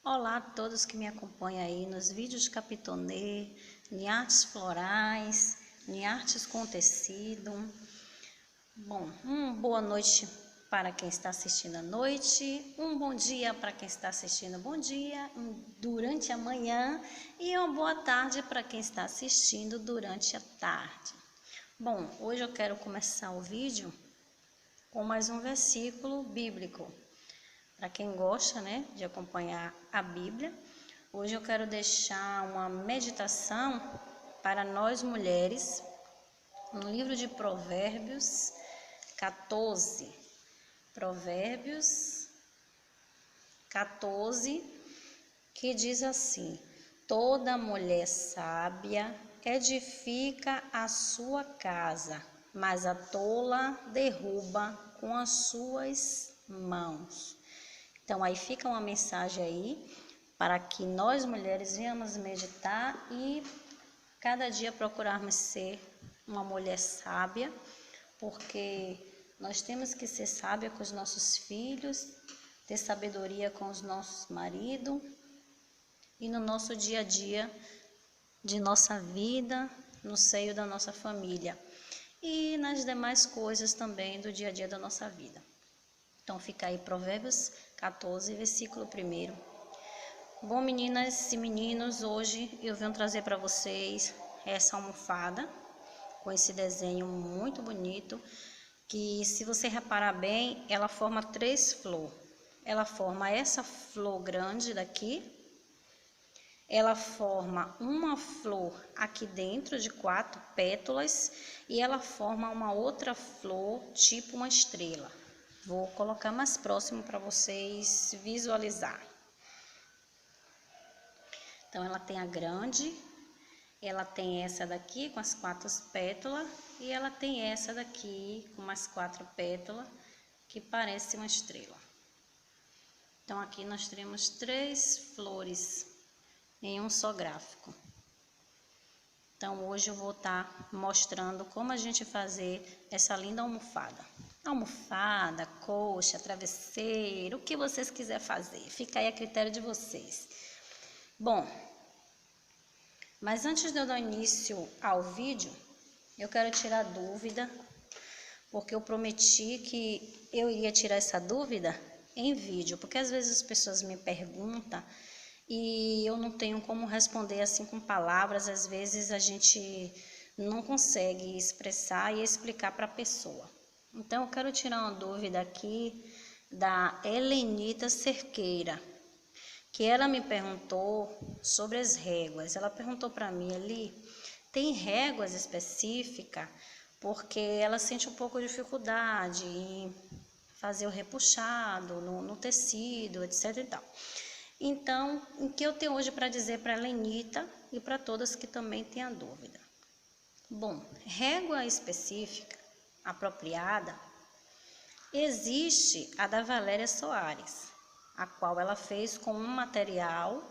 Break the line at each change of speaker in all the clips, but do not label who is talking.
Olá a todos que me acompanham aí nos vídeos de Capitonê, em artes florais, em artes com tecido. Bom, boa noite para quem está assistindo à noite, um bom dia para quem está assistindo bom dia, durante a manhã e uma boa tarde para quem está assistindo durante a tarde. Bom, hoje eu quero começar o vídeo com mais um versículo bíblico. Para quem gosta, de acompanhar a Bíblia, hoje eu quero deixar uma meditação para nós mulheres, no livro de Provérbios 14. Provérbios 14, que diz assim: toda mulher sábia edifica a sua casa, mas a tola derruba com as suas mãos. Então, aí fica uma mensagem aí para que nós mulheres venhamos meditar e cada dia procurarmos ser uma mulher sábia, porque nós temos que ser sábia com os nossos filhos, ter sabedoria com os nossos maridos e no nosso dia a dia de nossa vida, no seio da nossa família e nas demais coisas também do dia a dia da nossa vida. Então fica aí Provérbios 14, versículo 1. Bom, meninas e meninos, hoje eu venho trazer para vocês essa almofada com esse desenho muito bonito, que se você reparar bem, ela forma 3 flores. Ela forma essa flor grande daqui, ela forma uma flor aqui dentro de 4 pétalas e ela forma uma outra flor tipo uma estrela. Vou colocar mais próximo para vocês visualizar. Então, ela tem a grande, ela tem essa daqui com as 4 pétalas e ela tem essa daqui com mais 4 pétalas, que parece uma estrela. Então, aqui nós temos 3 flores em um só gráfico. Então, hoje eu vou estar mostrando como a gente fazer essa linda almofada. Almofada, coxa, travesseiro, o que vocês quiserem fazer, fica aí a critério de vocês. Bom, mas antes de eu dar início ao vídeo, eu quero tirar dúvida, porque eu prometi que eu iria tirar essa dúvida em vídeo, porque às vezes as pessoas me perguntam e eu não tenho como responder assim com palavras, às vezes a gente não consegue expressar e explicar para a pessoa. Então, eu quero tirar uma dúvida aqui da Helenita Cerqueira, que ela me perguntou sobre as réguas. Ela perguntou para mim ali, tem réguas específicas, porque ela sente um pouco de dificuldade em fazer o repuxado no tecido, etc e tal. Então, o que eu tenho hoje para dizer para a Helenita e para todas que também têm a dúvida? Bom, régua específica apropriada, existe a da Valéria Soares, a qual ela fez com um material,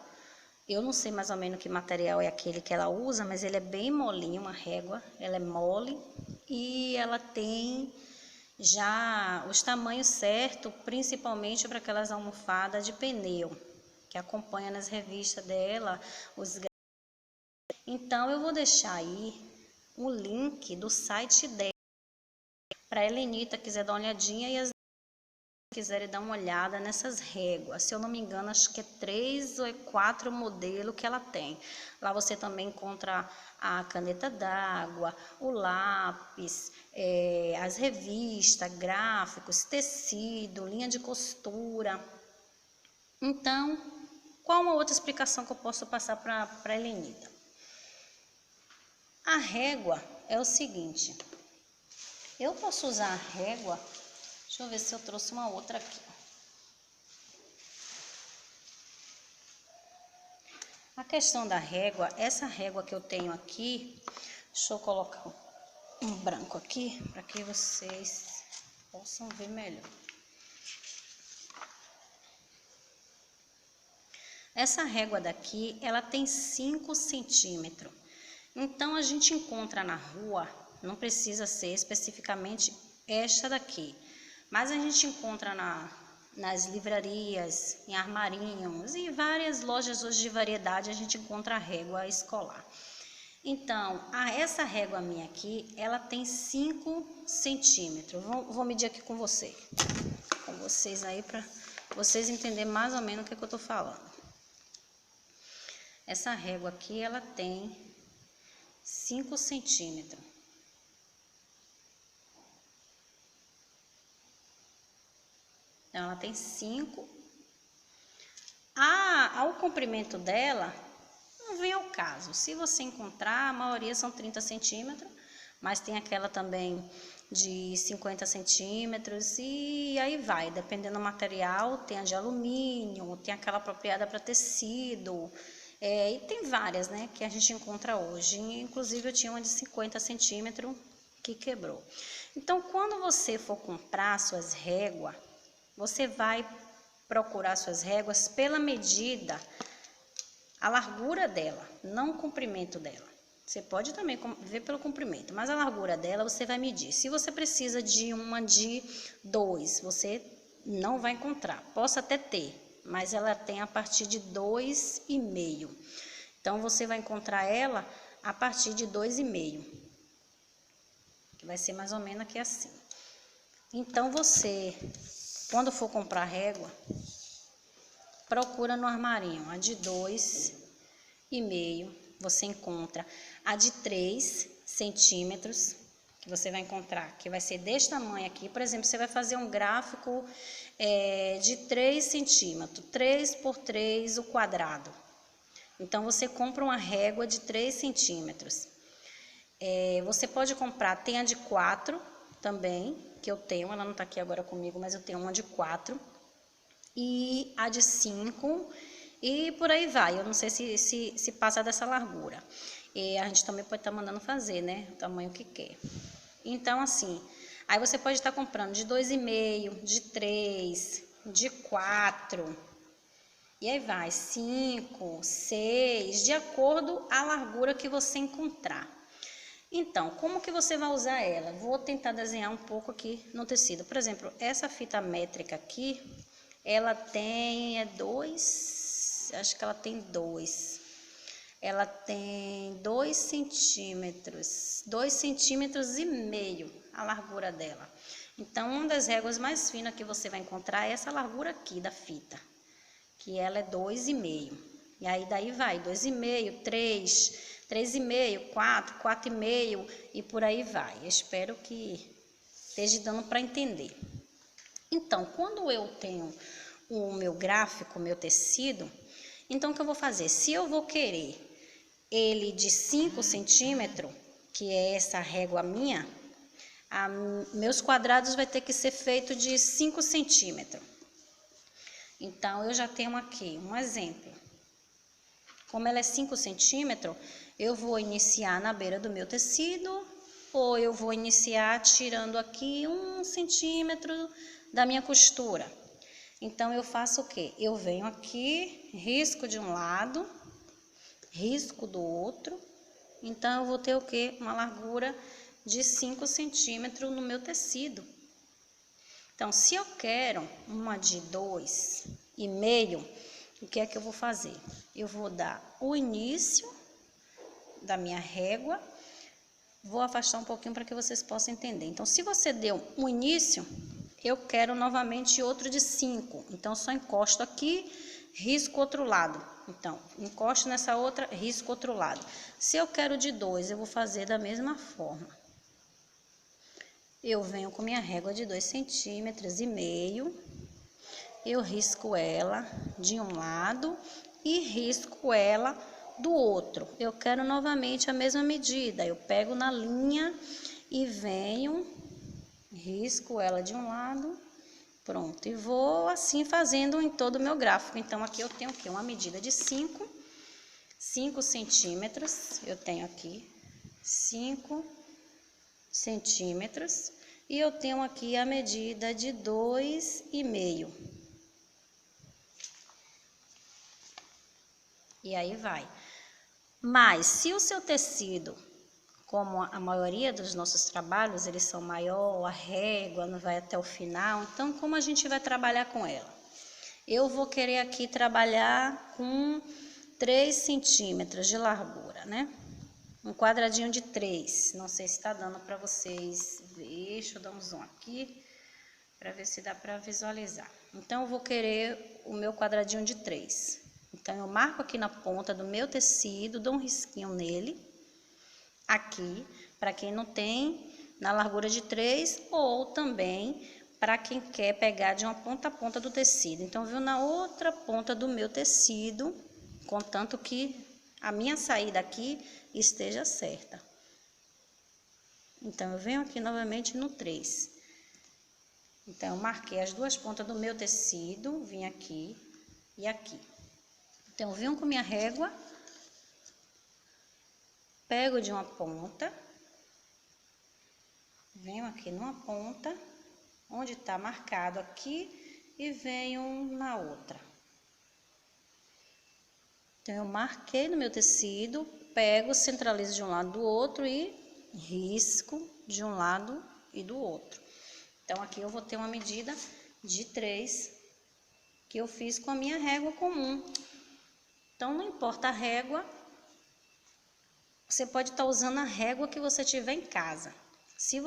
eu não sei mais ou menos que material é aquele que ela usa, mas ele é bem molinho, uma régua, ela é mole e ela tem já os tamanhos certos, principalmente para aquelas almofadas de pneu, que acompanha nas revistas dela, os. Então, eu vou deixar aí o link do site dela, para a Helenita quiser dar uma olhadinha e as quiserem dar uma olhada nessas réguas. Se eu não me engano, acho que é 3 ou 4 modelos que ela tem. Lá você também encontra a caneta d'água, o lápis, as revistas, gráficos, tecido, linha de costura. Então, qual uma outra explicação que eu posso passar para a Helenita? A régua é o seguinte, eu posso usar a régua, deixa eu ver se eu trouxe uma outra aqui. A questão da régua, essa régua que eu tenho aqui, deixa eu colocar um branco aqui, para que vocês possam ver melhor. Essa régua daqui, ela tem 5 centímetros. Então, a gente encontra na rua, não precisa ser especificamente esta daqui, mas a gente encontra nas livrarias, em armarinhos e várias lojas hoje de variedade a gente encontra a régua escolar. Então, essa régua minha aqui, ela tem 5 centímetros. Vou medir aqui com vocês aí, para vocês entenderem mais ou menos o que eu tô falando. Essa régua aqui, ela tem 5 centímetros. Então, ela tem 5. Ao comprimento dela, não vem ao caso. Se você encontrar, a maioria são 30 centímetros, mas tem aquela também de 50 centímetros e aí vai, dependendo do material, tem a de alumínio, tem aquela apropriada para tecido, e tem várias, né, que a gente encontra hoje. Inclusive eu tinha uma de 50 centímetros que quebrou. Então, quando você for comprar suas réguas, você vai procurar suas réguas pela medida, a largura dela, não o comprimento dela. Você pode também ver pelo comprimento, mas a largura dela você vai medir. Se você precisa de uma de 2, você não vai encontrar. Posso até ter, mas ela tem a partir de 2,5. Então, você vai encontrar ela a partir de 2,5. Que vai ser mais ou menos aqui assim. Então, você, quando for comprar régua, procura no armarinho a de 2,5, você encontra a de 3 centímetros, que você vai encontrar, que vai ser desse tamanho aqui. Por exemplo, você vai fazer um gráfico de 3 centímetros, 3 por 3 o quadrado. Então, você compra uma régua de 3 centímetros. Você pode comprar, tem a de 4 também, que eu tenho, ela não está aqui agora comigo, mas eu tenho uma de 4. E a de 5, e por aí vai. Eu não sei se passa dessa largura. E a gente também pode estar mandando fazer, né? O tamanho que quer. Então, assim, aí você pode estar comprando de 2,5, de 3, de 4. E aí vai, 5, 6, de acordo a largura que você encontrar. Então, como que você vai usar ela? Vou tentar desenhar um pouco aqui no tecido. Por exemplo, essa fita métrica aqui, ela tem 2, acho que ela tem 2. Ela tem 2 centímetros, 2,5 centímetros a largura dela. Então, uma das réguas mais finas que você vai encontrar é essa largura aqui da fita, que ela é 2,5. E aí daí vai, 2,5, 3, 3,5, 4, 4,5 e por aí vai. Eu espero que esteja dando para entender. Então, quando eu tenho o meu gráfico, o meu tecido, então o que eu vou fazer? Se eu vou querer ele de 5 centímetros, que é essa régua minha, meus quadrados vai ter que ser feito de 5 centímetros. Então, eu já tenho aqui um exemplo. Como ela é 5 centímetros, eu vou iniciar na beira do meu tecido, ou eu vou iniciar tirando aqui 1 centímetro da minha costura. Então, eu faço o quê? Eu venho aqui, risco de um lado, risco do outro. Então, eu vou ter o quê? Uma largura de 5 centímetros no meu tecido. Então, se eu quero uma de 2,5, o que é que eu vou fazer? Eu vou dar o início da minha régua, vou afastar um pouquinho para que vocês possam entender. Então, se você deu um início, eu quero novamente outro de 5. Então, só encosto aqui, risco outro lado. Então, encosto nessa outra, risco outro lado. Se eu quero de 2, eu vou fazer da mesma forma. Eu venho com minha régua de 2,5 centímetros, eu risco ela de um lado e risco ela do outro. Eu quero novamente a mesma medida, eu pego na linha e venho, risco ela de um lado, pronto. E vou assim fazendo em todo o meu gráfico. Então, aqui eu tenho o quê? Uma medida de 5 centímetros, eu tenho aqui 5 centímetros. E eu tenho aqui a medida de 2,5. E aí vai. Mas, se o seu tecido, como a maioria dos nossos trabalhos, eles são maior, a régua não vai até o final, então como a gente vai trabalhar com ela? Eu vou querer aqui trabalhar com 3 centímetros de largura, né? Um quadradinho de 3, não sei se está dando para vocês ver, deixa eu dar um zoom aqui, para ver se dá para visualizar. Então, eu vou querer o meu quadradinho de 3. Então, eu marco aqui na ponta do meu tecido, dou um risquinho nele, aqui, para quem não tem, na largura de 3, ou também para quem quer pegar de uma ponta a ponta do tecido. Então, viu na outra ponta do meu tecido, contanto que a minha saída aqui esteja certa. Então, eu venho aqui novamente no 3. Então, eu marquei as 2 pontas do meu tecido, vim aqui e aqui. Então, eu venho com minha régua, pego de uma ponta, venho aqui numa ponta, onde está marcado aqui, e venho na outra. Então, eu marquei no meu tecido, pego, centralizo de um lado do outro e risco de um lado e do outro. Então, aqui eu vou ter uma medida de 3, que eu fiz com a minha régua comum. Então, não importa a régua, você pode estar usando a régua que você tiver em casa. Se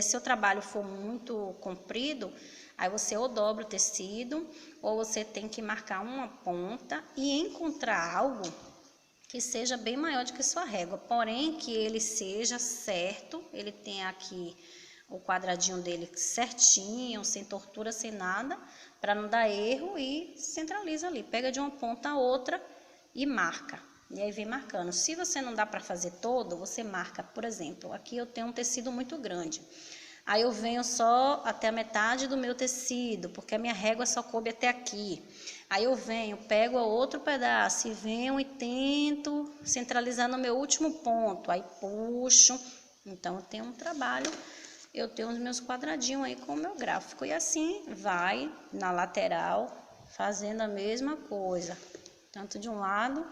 seu trabalho for muito comprido, aí você ou dobra o tecido, ou você tem que marcar uma ponta e encontrar algo que seja bem maior do que sua régua, porém que ele seja certo, ele tenha aqui o quadradinho dele certinho, sem tortura, sem nada, para não dar erro, e centraliza ali, pega de uma ponta a outra e marca. E aí vem marcando. Se você não dá para fazer todo, você marca, por exemplo, aqui eu tenho um tecido muito grande. Aí eu venho só até a metade do meu tecido, porque a minha régua só coube até aqui. Aí eu venho, pego outro pedaço e venho e tento centralizar no meu último ponto. Aí puxo. Então eu tenho um trabalho, eu tenho os meus quadradinhos aí com o meu gráfico. E assim vai na lateral, fazendo a mesma coisa. Tanto de um lado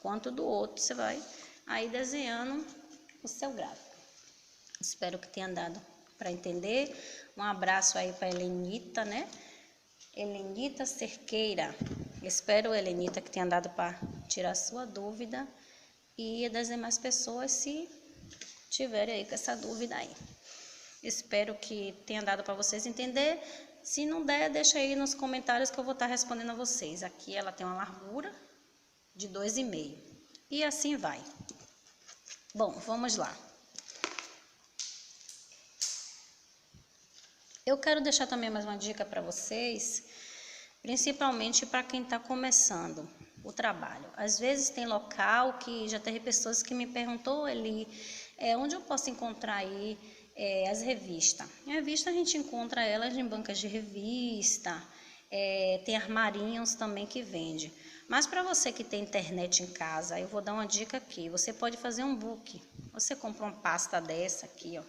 quanto do outro, você vai aí desenhando o seu gráfico. Espero que tenha dado para entender. Um abraço aí para Helenita, né? Helenita Cerqueira. Espero, Helenita, que tenha dado para tirar sua dúvida, e das demais pessoas, se tiverem aí com essa dúvida aí. Espero que tenha dado para vocês entender. Se não der, deixa aí nos comentários que eu vou estar respondendo a vocês. Aqui ela tem uma largura de 2,5. E assim vai. Bom, vamos lá. Eu quero deixar também mais uma dica para vocês, principalmente para quem está começando o trabalho. Às vezes tem local que já teve pessoas que me perguntou, Eli, onde eu posso encontrar aí as revistas? A revista a gente encontra elas em bancas de revista, tem armarinhos também que vende. Mas para você que tem internet em casa, eu vou dar uma dica aqui. Você pode fazer um book. Você compra uma pasta dessa aqui, ó,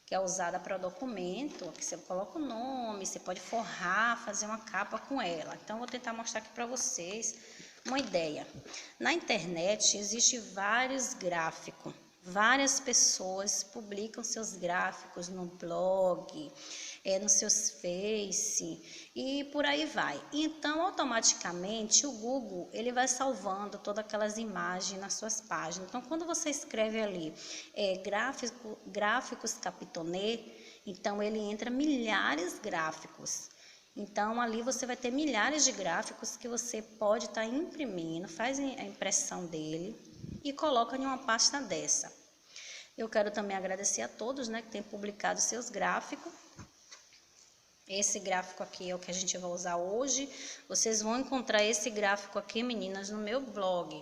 que é usada para documento, aqui você coloca o nome, você pode forrar, fazer uma capa com ela. Então, vou tentar mostrar aqui para vocês uma ideia. Na internet, existe vários gráficos, várias pessoas publicam seus gráficos no blog, nos seus Face, e por aí vai. Então, automaticamente, o Google, ele vai salvando todas aquelas imagens nas suas páginas. Então, quando você escreve ali gráficos Capitonê, então ele entra milhares de gráficos. Então, ali você vai ter milhares de gráficos que você pode estar imprimindo, faz a impressão dele e coloca em uma pasta dessa. Eu quero também agradecer a todos, né, que têm publicado seus gráficos. Esse gráfico aqui é o que a gente vai usar hoje. Vocês vão encontrar esse gráfico aqui, meninas, no meu blog.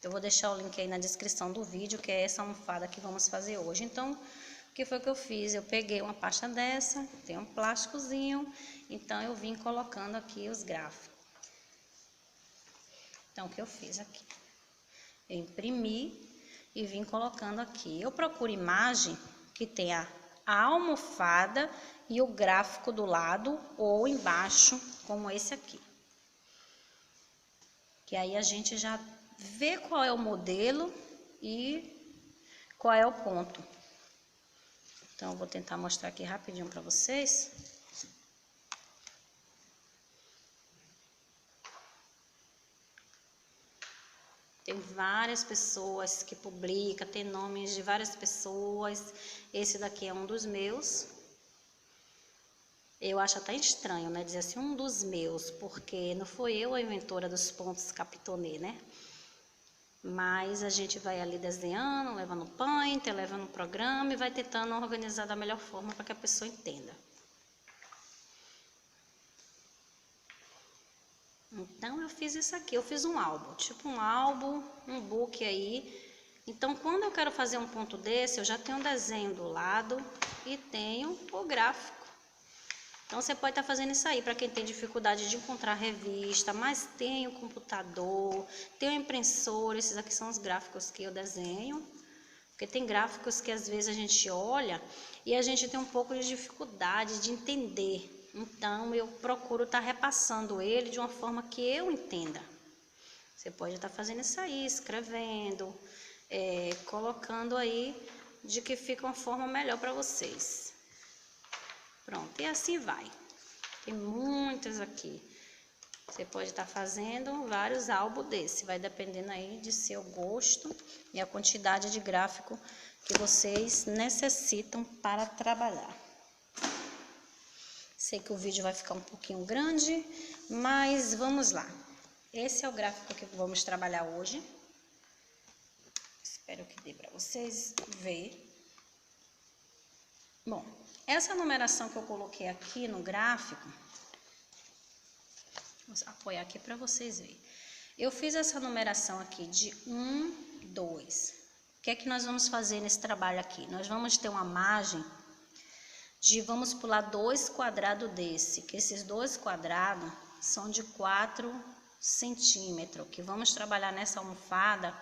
Eu vou deixar o link aí na descrição do vídeo, que é essa almofada que vamos fazer hoje. Então, o que foi que eu fiz? Eu peguei uma pasta dessa, tem um plásticozinho, então eu vim colocando aqui os gráficos. Então, o que eu fiz aqui? Eu imprimi e vim colocando aqui. Eu procuro imagem que tenha a almofada e o gráfico do lado ou embaixo, como esse aqui. Que aí a gente já vê qual é o modelo e qual é o ponto. Então, eu vou tentar mostrar aqui rapidinho para vocês. Tem várias pessoas que publicam, tem nomes de várias pessoas. Esse daqui é um dos meus. Eu acho até estranho, né, dizer assim, um dos meus, porque não foi eu a inventora dos pontos Capitonê, né? Mas a gente vai ali desenhando, levando painter, levando o programa e vai tentando organizar da melhor forma para que a pessoa entenda. Então, eu fiz isso aqui, eu fiz um álbum, tipo um álbum, um book aí. Então, quando eu quero fazer um ponto desse, eu já tenho um desenho do lado e tenho o gráfico. Então, você pode estar fazendo isso aí para quem tem dificuldade de encontrar revista, mas tem o computador, tem o impressor, esses aqui são os gráficos que eu desenho. Porque tem gráficos que às vezes a gente olha e a gente tem um pouco de dificuldade de entender. Então, eu procuro estar repassando ele de uma forma que eu entenda. Você pode estar fazendo isso aí, escrevendo, colocando aí de que fica uma forma melhor para vocês. Pronto, e assim vai. Tem muitas aqui. Você pode estar fazendo vários álbuns desse. Vai dependendo aí de seu gosto e a quantidade de gráfico que vocês necessitam para trabalhar. Sei que o vídeo vai ficar um pouquinho grande, mas vamos lá. Esse é o gráfico que vamos trabalhar hoje. Espero que dê para vocês verem. Bom, essa numeração que eu coloquei aqui no gráfico, vou apoiar aqui para vocês verem. Eu fiz essa numeração aqui de 1, 2. O que é que nós vamos fazer nesse trabalho aqui? Nós vamos ter uma margem de, vamos pular 2 quadrados desse, que esses 2 quadrados são de 4 centímetros, que vamos trabalhar nessa almofada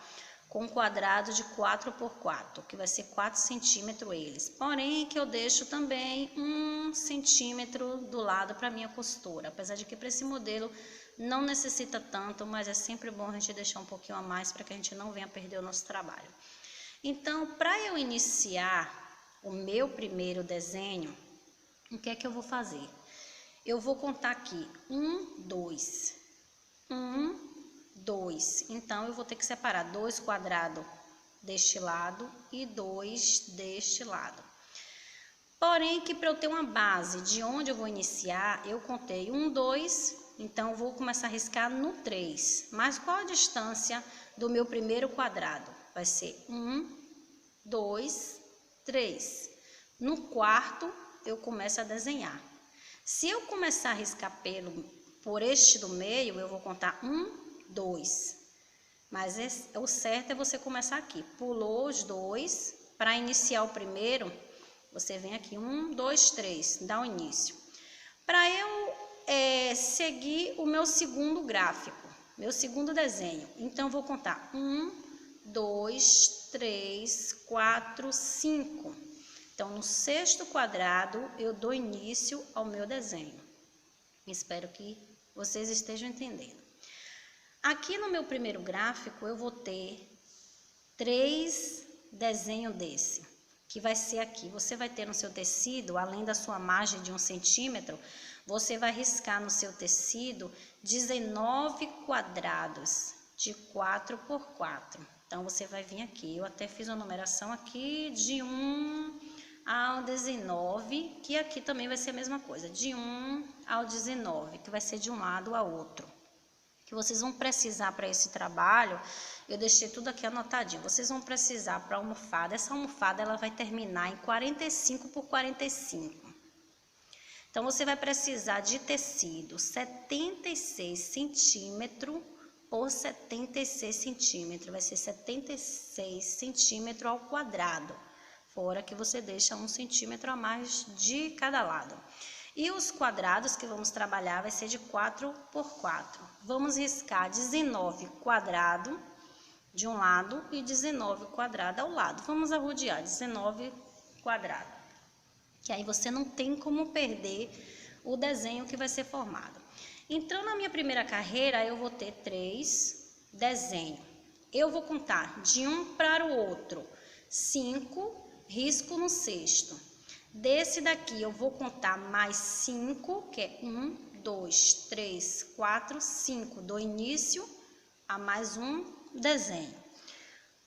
com um quadrado de 4 por 4, que vai ser 4 centímetros eles. Porém, que eu deixo também 1 centímetro do lado para minha costura, apesar de que para esse modelo não necessita tanto, mas é sempre bom a gente deixar um pouquinho a mais para que a gente não venha perder o nosso trabalho. Então, para eu iniciar o meu primeiro desenho, o que é que eu vou fazer? Eu vou contar aqui 1, 2, 1, 2. Então, eu vou ter que separar 2 quadrados deste lado e 2 deste lado. Porém, que para eu ter uma base de onde eu vou iniciar, eu contei 1, 2, então eu vou começar a riscar no 3. Mas qual a distância do meu primeiro quadrado? Vai ser 1, 2, 3. No quarto, eu começo a desenhar. Se eu começar a riscar por este do meio, eu vou contar 1, 2. Mas o certo é você começar aqui. Pulou os 2, para iniciar o primeiro, você vem aqui, 1, 2, 3, dá o início. Para eu seguir o meu segundo gráfico, meu segundo desenho, então eu vou contar 1, 2, 3, 4, 5. Então, no sexto quadrado, eu dou início ao meu desenho. Espero que vocês estejam entendendo. Aqui no meu primeiro gráfico, eu vou ter 3 desenhos desse, que vai ser aqui. Você vai ter no seu tecido, além da sua margem de 1 centímetro, você vai riscar no seu tecido 19 quadrados de 4 por 4. Então, você vai vir aqui, eu até fiz uma numeração aqui de 1 ao 19, que aqui também vai ser a mesma coisa, de 1 ao 19, que vai ser de um lado ao outro. Que vocês vão precisar para esse trabalho, eu deixei tudo aqui anotadinho, vocês vão precisar para a almofada, essa almofada ela vai terminar em 45 por 45. Então, você vai precisar de tecido 76 centímetros por 76 centímetros, vai ser 76 centímetros ao quadrado, fora que você deixa 1 centímetro a mais de cada lado. E os quadrados que vamos trabalhar vai ser de 4 por 4. Vamos riscar 19 quadrado de um lado e 19 quadrado ao lado. Vamos arrodear 19 quadrado, que aí você não tem como perder o desenho que vai ser formado. Então, na minha primeira carreira, eu vou ter 3 desenhos. eu vou contar de um para o outro 5, risco no sexto. Desse daqui eu vou contar mais 5, que é 1, 2, 3, 4, 5, do início a mais um desenho.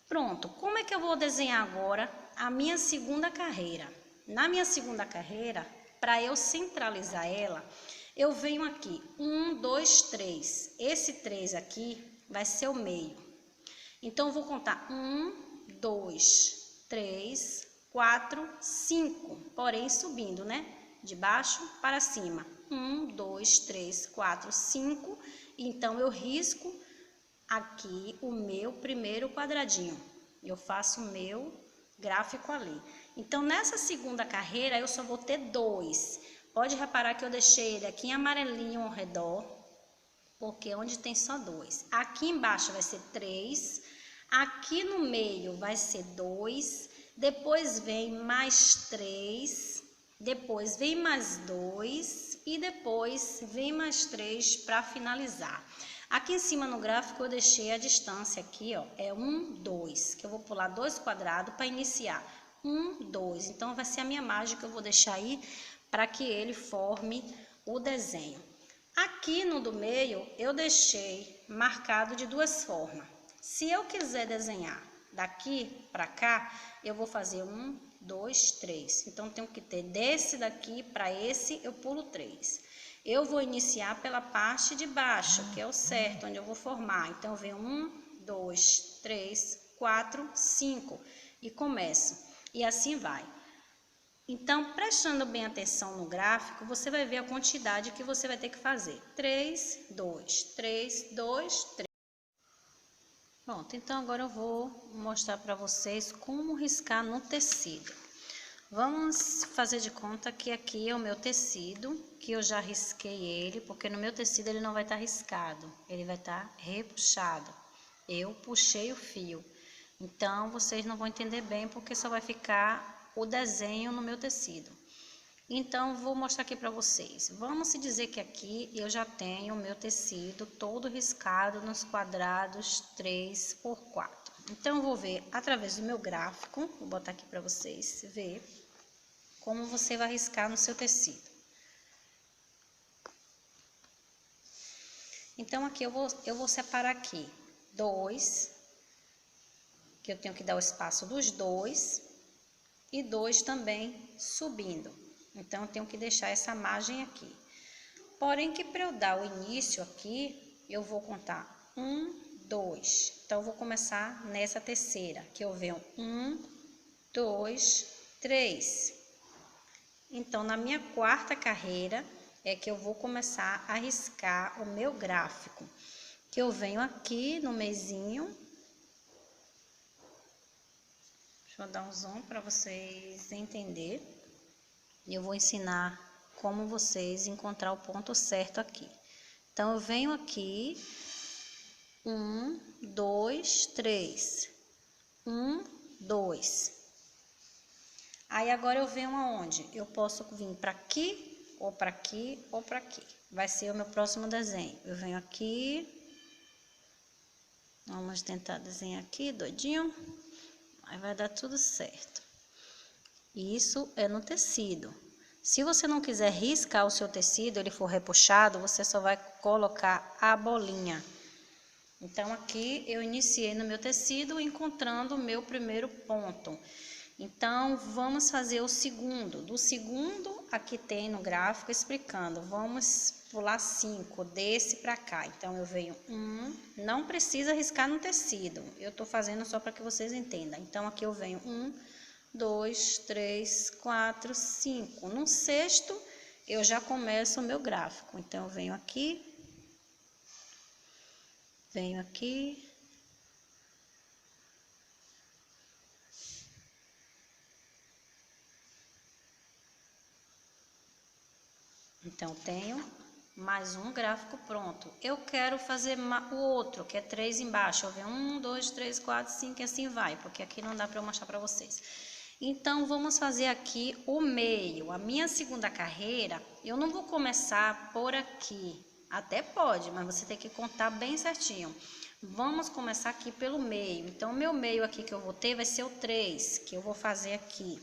Pronto, como é que eu vou desenhar agora a minha segunda carreira? Na minha segunda carreira, para eu centralizar ela, eu venho aqui, 1, 2, 3. Esse 3 aqui vai ser o meio. Então, eu vou contar 1, 2, 3, 4, 5. Porém, subindo, né? De baixo para cima. 1, 2, 3, 4, 5. Então, eu risco aqui o meu primeiro quadradinho. Eu faço o meu gráfico ali. Então, nessa segunda carreira, eu só vou ter 2. Pode reparar que eu deixei ele aqui em amarelinho ao redor, porque onde tem só 2. Aqui embaixo vai ser 3, aqui no meio vai ser 2, depois vem mais 3, depois vem mais 2 e depois vem mais 3 para finalizar. Aqui em cima no gráfico eu deixei a distância aqui, ó, é 1, 2, que eu vou pular 2 quadrados para iniciar. 1, 2, então vai ser a minha margem que eu vou deixar aí para que ele forme o desenho. Aqui no do meio eu deixei marcado de duas formas. Se eu quiser desenhar daqui para cá, eu vou fazer 1, 2, 3. Então tenho que ter desse daqui para esse, eu pulo 3. Eu vou iniciar pela parte de baixo, que é o certo, onde eu vou formar. Então, eu venho 1, 2, 3, 4, 5 e começo. E assim vai. Então, prestando bem atenção no gráfico, você vai ver a quantidade que você vai ter que fazer. 3, 2, 3, 2, 3. Pronto, então agora eu vou mostrar para vocês como riscar no tecido. Vamos fazer de conta que aqui é o meu tecido, que eu já risquei ele, porque no meu tecido ele não vai estar riscado, ele vai estar repuxado. Eu puxei o fio, então vocês não vão entender bem, porque só vai ficar o desenho no meu tecido. Então, vou mostrar aqui para vocês. Vamos se dizer que aqui eu já tenho o meu tecido todo riscado nos quadrados 3 por 4. Então, eu vou ver através do meu gráfico, vou botar aqui para vocês ver como você vai riscar no seu tecido. Então, aqui eu vou separar aqui 2, que eu tenho que dar o espaço dos 2, e 2 também subindo. Então, eu tenho que deixar essa margem aqui. Porém, que para eu dar o início aqui, eu vou contar 1, 2. Então, eu vou começar nessa terceira, que eu venho 1, 2, 3. Então, na minha quarta carreira, é que eu vou começar a riscar o meu gráfico. Que eu venho aqui no mesinho. Deixa eu dar um zoom para vocês entenderem. E eu vou ensinar como vocês encontrar o ponto certo aqui. Então, eu venho aqui, 1, 2, 3, 1, 2. Aí, agora eu venho aonde? Eu posso vir para aqui, ou para aqui, ou para aqui. Vai ser o meu próximo desenho. Eu venho aqui, vamos tentar desenhar aqui, doidinho. Aí vai dar tudo certo. Isso é no tecido. Se você não quiser riscar o seu tecido, ele for repuxado, você só vai colocar a bolinha. Então, aqui eu iniciei no meu tecido encontrando o meu primeiro ponto. Então, vamos fazer o segundo. Do segundo, aqui tem no gráfico explicando. Vamos pular 5, desse para cá. Então, eu venho 1, não precisa riscar no tecido. Eu tô fazendo só para que vocês entendam. Então, aqui eu venho 1, 2, 3, 4, 5. No sexto, eu já começo o meu gráfico. Então, eu venho aqui. Venho aqui. Então, tenho mais um gráfico pronto. Eu quero fazer o outro, que é 3 embaixo. Eu venho 1, 2, 3, 4, 5 e assim vai, porque aqui não dá para eu mostrar para vocês. Então, vamos fazer aqui o meio. A minha segunda carreira, eu não vou começar por aqui. Até pode, mas você tem que contar bem certinho. Vamos começar aqui pelo meio. Então, o meu meio aqui que eu vou ter vai ser o 3, que eu vou fazer aqui.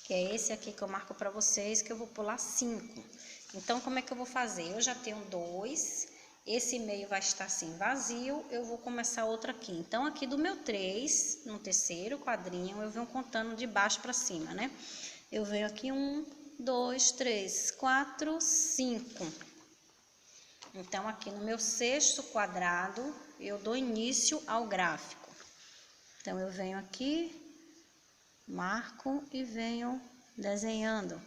Que é esse aqui que eu marco para vocês, que eu vou pular 5. Então, como é que eu vou fazer? Eu já tenho 2, esse meio vai estar assim vazio, eu vou começar outro aqui. Então, aqui do meu 3, no terceiro quadrinho, eu venho contando de baixo para cima, né? Eu venho aqui 1, 2, 3, 4, 5. Então, aqui no meu sexto quadrado, eu dou início ao gráfico. Então, eu venho aqui, marco e venho desenhando.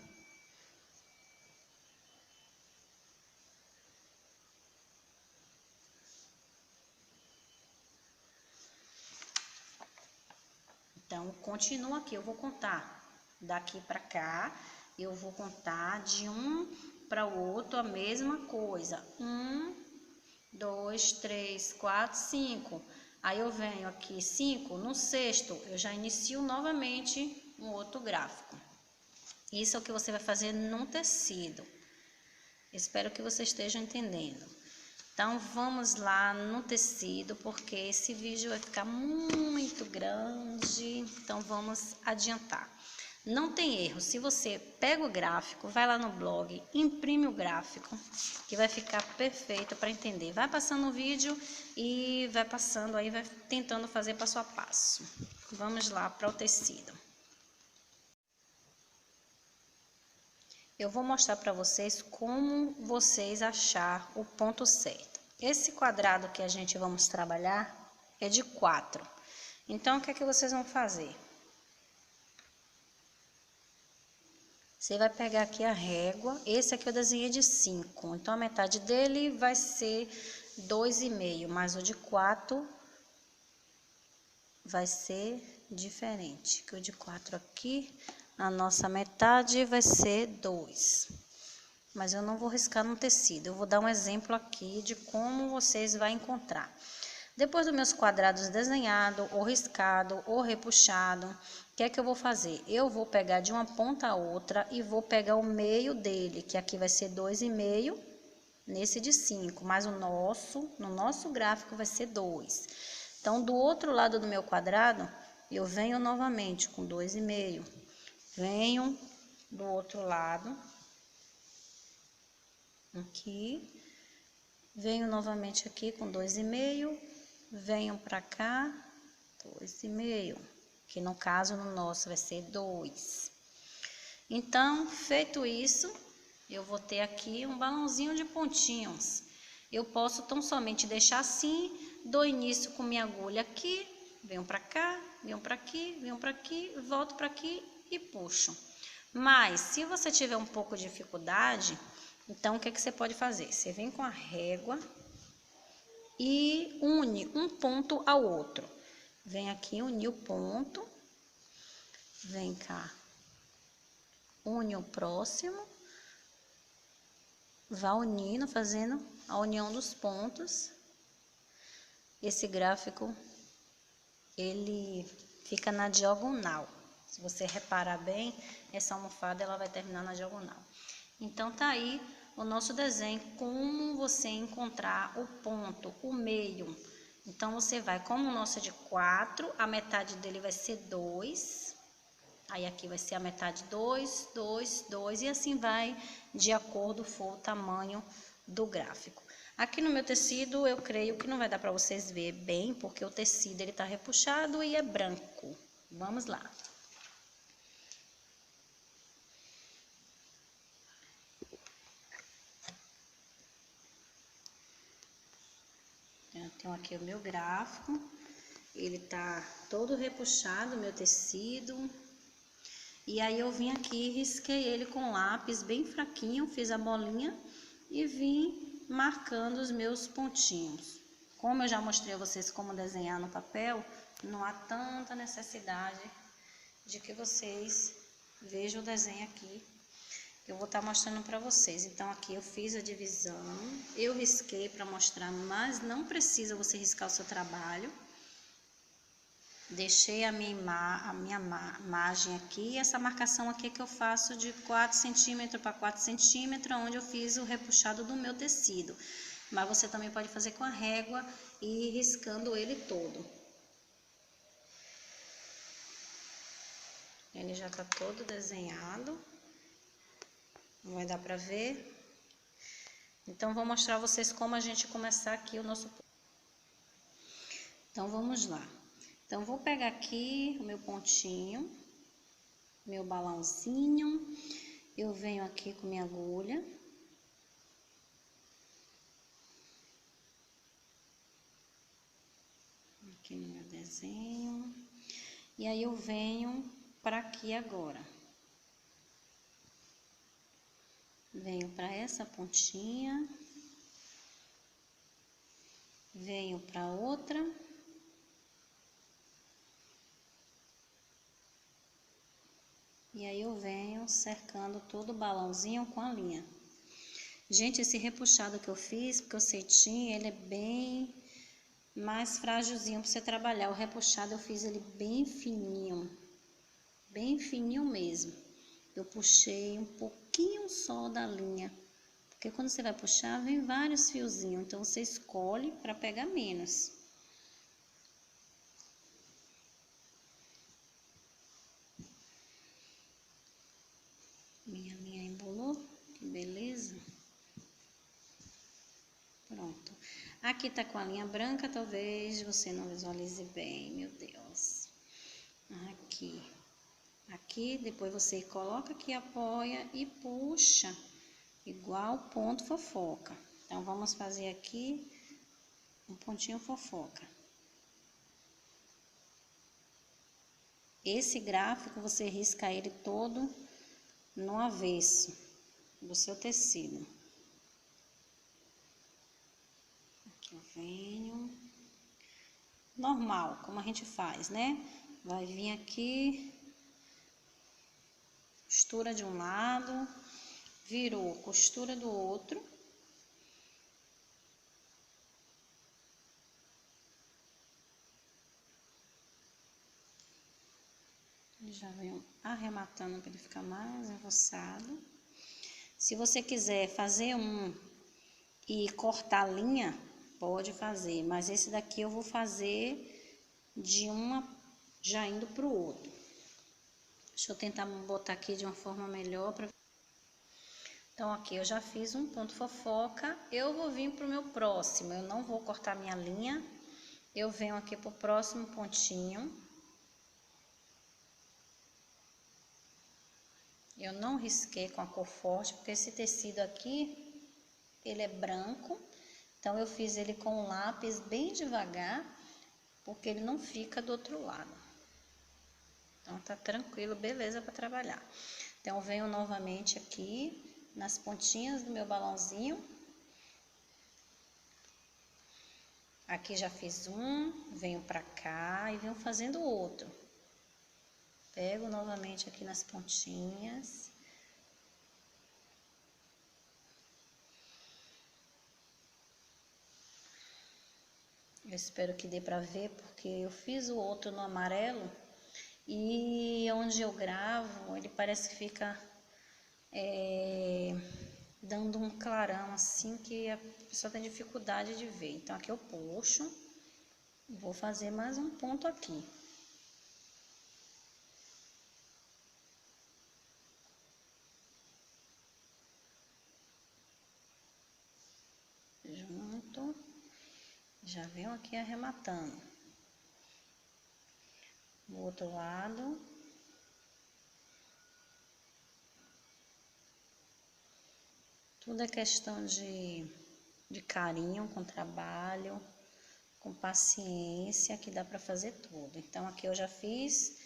Então, continuo aqui, eu vou contar daqui para cá, eu vou contar de um para o outro a mesma coisa. 1, 2, 3, 4, 5. Aí eu venho aqui 5, no sexto eu já inicio novamente um outro gráfico. Isso é o que você vai fazer num tecido. Espero que você esteja entendendo. Então, vamos lá no tecido, porque esse vídeo vai ficar muito grande. Então, vamos adiantar. Não tem erro, se você pega o gráfico, vai lá no blog, imprime o gráfico, que vai ficar perfeito para entender. Vai passando o vídeo e vai passando aí, vai tentando fazer passo a passo. Vamos lá para o tecido. Eu vou mostrar para vocês como vocês achar o ponto certo. Esse quadrado que a gente vamos trabalhar é de 4. Então, o que é que vocês vão fazer? Você vai pegar aqui a régua, esse aqui eu desenhei de 5, então a metade dele vai ser 2,5, mas o de 4 vai ser diferente, que o de 4 aqui, a nossa metade vai ser 2. Mas eu não vou riscar no tecido, eu vou dar um exemplo aqui de como vocês vão encontrar. Depois dos meus quadrados desenhados, ou riscado, ou repuxado, o que é que eu vou fazer? Eu vou pegar de uma ponta a outra e vou pegar o meio dele, que aqui vai ser 2,5, nesse de 5, mas no nosso gráfico vai ser 2. Então, do outro lado do meu quadrado, eu venho novamente com 2,5, venho do outro lado, aqui, venho novamente aqui com 2,5, venho para cá, 2,5, que no caso no nosso vai ser 2. Então, feito isso, eu vou ter aqui um balãozinho de pontinhos. Eu posso tão somente deixar assim, dou início com minha agulha aqui, venho para cá, venho para aqui, venho para aqui, volto para aqui e puxo. Mas, se você tiver um pouco de dificuldade, então o que é que você pode fazer? Você vem com a régua e une um ponto ao outro. Vem aqui unir o ponto, vem cá, une o próximo, vá unindo, fazendo a união dos pontos. Esse gráfico, ele fica na diagonal. Se você reparar bem, essa almofada ela vai terminar na diagonal. Então, tá aí o nosso desenho, como você encontrar o ponto, o meio. Então, você vai, como o nosso é de 4, a metade dele vai ser 2. Aí, aqui vai ser a metade 2, 2, 2, e assim vai, de acordo for o tamanho do gráfico. Aqui no meu tecido, eu creio que não vai dar para vocês ver bem, porque o tecido ele tá repuxado e é branco. Vamos lá. Eu tenho aqui o meu gráfico, ele tá todo repuxado, o meu tecido. E aí eu vim aqui e risquei ele com lápis bem fraquinho, fiz a bolinha e vim marcando os meus pontinhos. Como eu já mostrei a vocês como desenhar no papel, não há tanta necessidade de que vocês vejam o desenho aqui. Eu vou estar mostrando para vocês. Então, aqui eu fiz a divisão, eu risquei para mostrar, mas não precisa você riscar o seu trabalho. Deixei a minha margem aqui, essa marcação aqui que eu faço de 4 centímetros para 4 centímetros, onde eu fiz o repuxado do meu tecido. Mas você também pode fazer com a régua e ir riscando ele todo. Ele já tá todo desenhado, não vai dar pra ver. Então, vou mostrar a vocês como a gente começar aqui o nosso... Então, vamos lá. Então, vou pegar aqui o meu pontinho, meu balãozinho, eu venho aqui com minha agulha. Aqui no meu desenho. E aí, eu venho para aqui agora. Venho para essa pontinha. Venho para outra. E aí eu venho cercando todo o balãozinho com a linha. Gente, esse repuxado que eu fiz, porque o cetim, ele é bem mais frágilzinho para você trabalhar. O repuxado eu fiz ele bem fininho mesmo. Eu puxei um pouquinho só da linha, porque quando você vai puxar, vem vários fiozinhos, então você escolhe para pegar menos. Minha linha embolou, que beleza. Pronto. Aqui tá com a linha branca, talvez você não visualize bem, meu Deus. Aqui. Aqui, depois você coloca aqui, apoia e puxa, igual ponto fofoca. Então, vamos fazer aqui um pontinho fofoca. Esse gráfico, você risca ele todo no avesso do seu tecido. Aqui eu venho. Normal, como a gente faz, né? Vai vir aqui, costura de um lado, virou, costura do outro. Já venho arrematando para ele ficar mais enroçado. Se você quiser fazer um e cortar a linha, pode fazer, mas esse daqui eu vou fazer de uma já indo para o outro. Deixa eu tentar botar aqui de uma forma melhor. Então, aqui eu já fiz um ponto fofoca, eu vou vir para o meu próximo, eu não vou cortar minha linha, eu venho aqui para o próximo pontinho. Eu não risquei com a cor forte, porque esse tecido aqui, ele é branco, então eu fiz ele com o lápis bem devagar, porque ele não fica do outro lado. Então, tá tranquilo, beleza para trabalhar. Então, eu venho novamente aqui, nas pontinhas do meu balãozinho. Aqui já fiz um, venho pra cá e venho fazendo outro. Pego novamente aqui nas pontinhas. Eu espero que dê pra ver, porque eu fiz o outro no amarelo. E onde eu gravo, ele parece que fica dando um clarão assim que a pessoa tem dificuldade de ver. Então, aqui eu puxo e vou fazer mais um ponto aqui. Junto, já venho aqui arrematando. Do outro lado. Tudo é questão de carinho com o trabalho, com paciência, que dá para fazer tudo. Então, aqui eu já fiz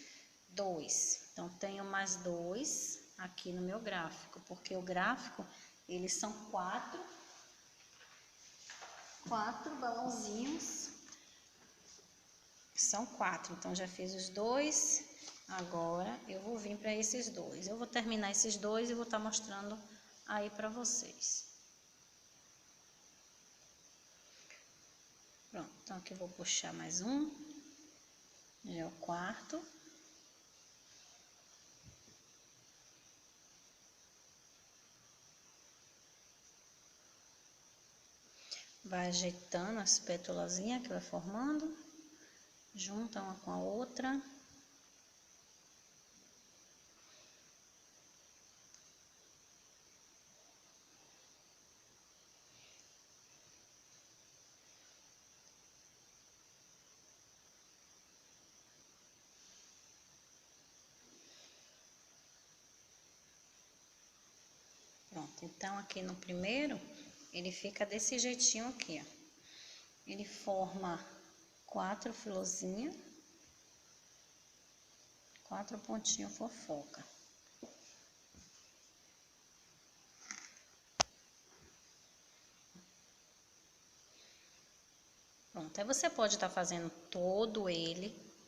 2. Então, tenho mais 2 aqui no meu gráfico, porque o gráfico, eles são 4 balãozinhos. São 4, então já fiz os 2. Agora, eu vou vir para esses 2. Eu vou terminar esses 2 e vou estar mostrando aí para vocês. Pronto, então aqui eu vou puxar mais um. Já é o quarto. Vai ajeitando as pétalazinhas que vai formando, junta uma com a outra. Pronto, então aqui no primeiro, ele fica desse jeitinho aqui, ó. Ele forma 4 florzinhas, 4 pontinhos fofoca. Pronto, aí você pode estar fazendo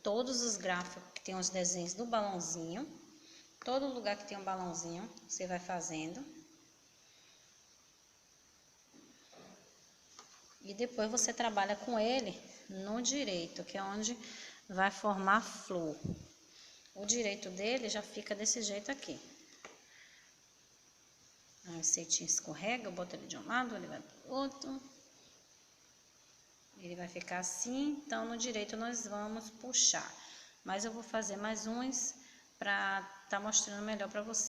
todos os gráficos que tem os desenhos do balãozinho, todo lugar que tem um balãozinho, você vai fazendo. E depois você trabalha com ele no direito, que é onde vai formar a flor. O direito dele já fica desse jeito aqui. Aí o ceitinho escorrega, eu boto ele de um lado, ele vai pro outro. Ele vai ficar assim, então no direito nós vamos puxar. Mas eu vou fazer mais uns para estar mostrando melhor para você.